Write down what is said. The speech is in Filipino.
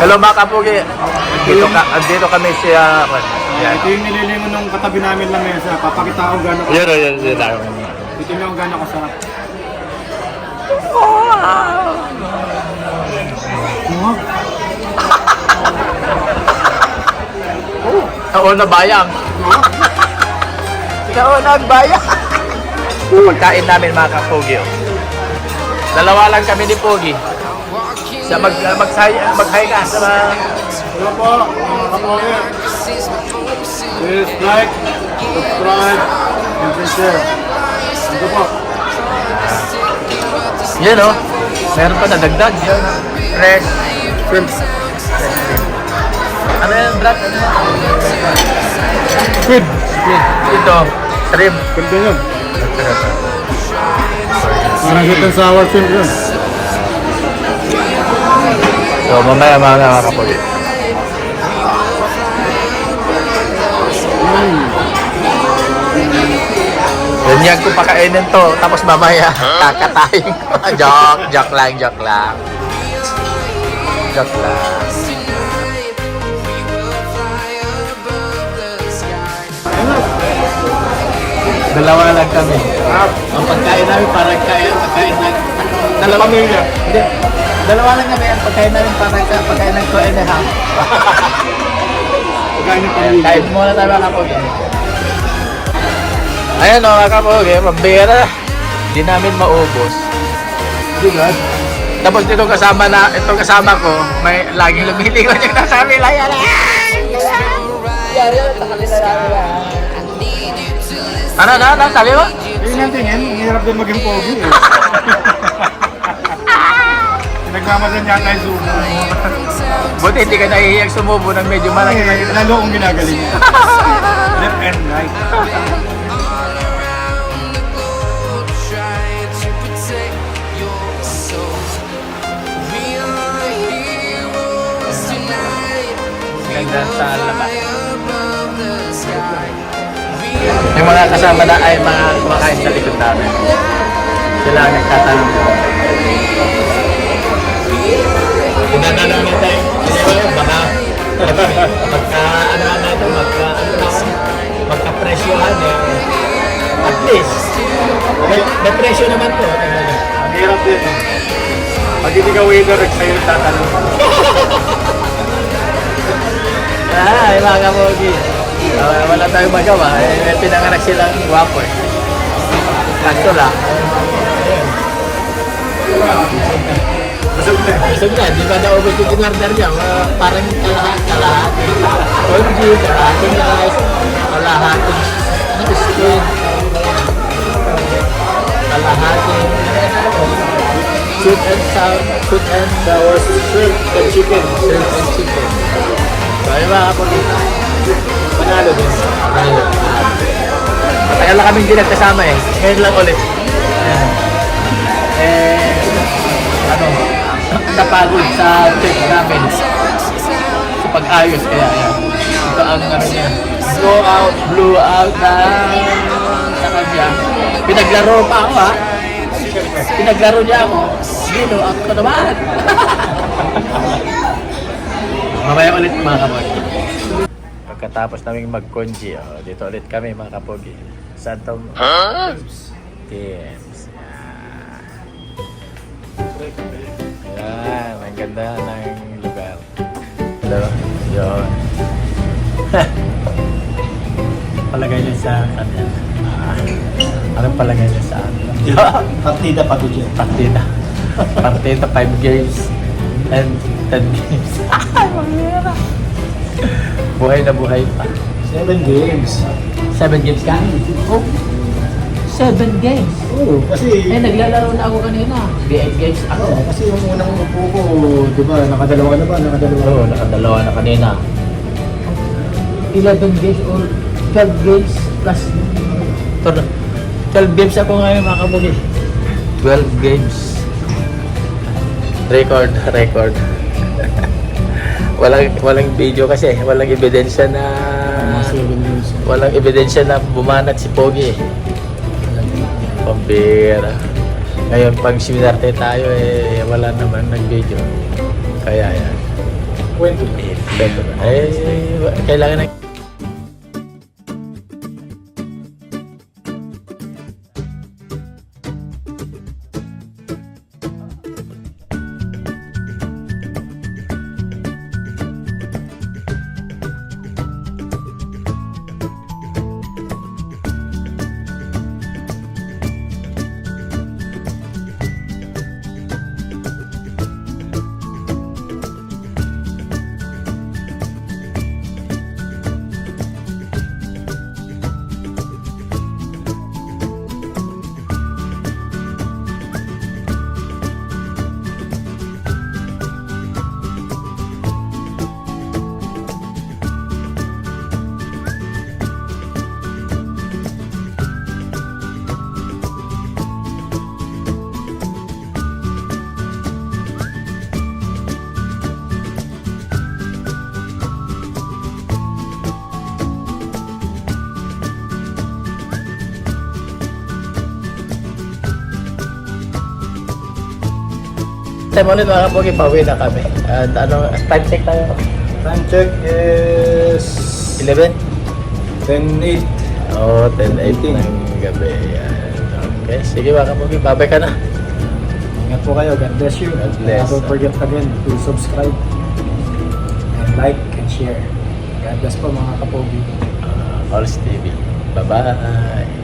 Hello mga kapugi. Dito kami siya. Ito yung nililingon ng katabi namin lang mesa. Papakita ko gano'n ka. Yun. Ito lang gano'n kasarap. Oo na bayang. Oo na bayang. Pagkain namin mga kapugi. Dalawa lang kami ni Pogi. Sa mag-hi ka sa mga... Hello po, mga kapogi. Please like, subscribe, and share. Ito po. Yan o. Meron pa na dagdag. Fresh. Shrimp. Ano yan, Brad? Squid. Ito. Shrimp. Ganda yun. Parang hit and sour shrimp yun. So, mamaya mga kapugi. Ganyan ko pakainin to. Tapos mamaya, kakatayin ko. Joke lang. Dalawa lang kami. Ang pagkain namin parang pagkain lang. Dalawa pamilya. Hindi. Dalawa lang kami. Ang pagkain namin parang pagkain ng 2 and a half. Pagkain ng pamilya. Kain muna tayo mga kapugi. Ayan o mga kapugi. Mabira. Hindi namin maubos. Diba? Tapos itong kasama ko, may laging lumilingon yung nasa kanila. Yan. Ano, tali mo? Yun yung tingin, hirap din maging pogi eh. Nagmamasan yata yung sumo. Buti hindi ka nahihiyag sumubo ng medyo malaki. Lalo kong ginagaling. Left and right. Ganda sa labas. Yung mga kasama na ay mga kumakain sa likod namin. Sila ang nagtatanong. Tinanong na tayo. Baka magka-presyohan eh. At least, may presyo naman to. Ang hirap din. Pag hindi ka waiter, sa'yo nagtatanong. Ay, mga kamogi. Wala tayong magawa. Pinanganak silang gwapo eh. Kaso lang. Busog na, di ba naubos yung in-order niya? Parang kalahati. Orgy, kalahating rice, kalahating squid, kalahating sweet and sour shrimp and chicken. So, ayun mga kapagita. Panalo din. Matagal na kaming di nagkasama eh. Ngayon lang ulit. Napagod sa trip namin. Sa pag-ayos. Kaya yan. Ito ang ano niya. Blew out na sa kanya. Pinaglaro pa ako ha. Pinaglaro niya ako. Dino, ako naman. Mamaya ulit mga kapogi. Pagkatapos namin mag-conji, dito ulit kami mga kapogi. Saan to? Teams. Yan, ang ganda ng lugar. Hello? Yun. Palagay niyo sa kanya. Anong palagay niyo sa akin? Partida pa dyan. Partida. Partida, 5 games and 10 games. Ay, mamira. Buhay na buhay pa. 7 games. 7 games ka? Oh. 7 games? Oo, kasi... Naglalaro na ako kanina. 8 games ako. Kasi yung unang upo ko, di ba, nakadalawa na ba? Oo, nakadalawa na kanina. 11 games or 12 games plus 12 games ako ngayon mga kabugi. 12 games. Record. walang video kasi, walang ebidensya na bumanat si Pogi. Pambira. Ngayon pag sinarte tayo wala naman nag-video. Kaya yan. Kwento. Kailangan na. Time ulit mga kapogi, pauwi na kami. At ano, time check tayo. Time check is 11? 10:08. Oo, 10:08 ng gabi. Yan. Okay, sige mga kapogi, babay ka na. Ingat po kayo. God bless you. God bless. Don't forget again to subscribe and like and share. God bless po mga kapogi. Alls TV. Bye-bye.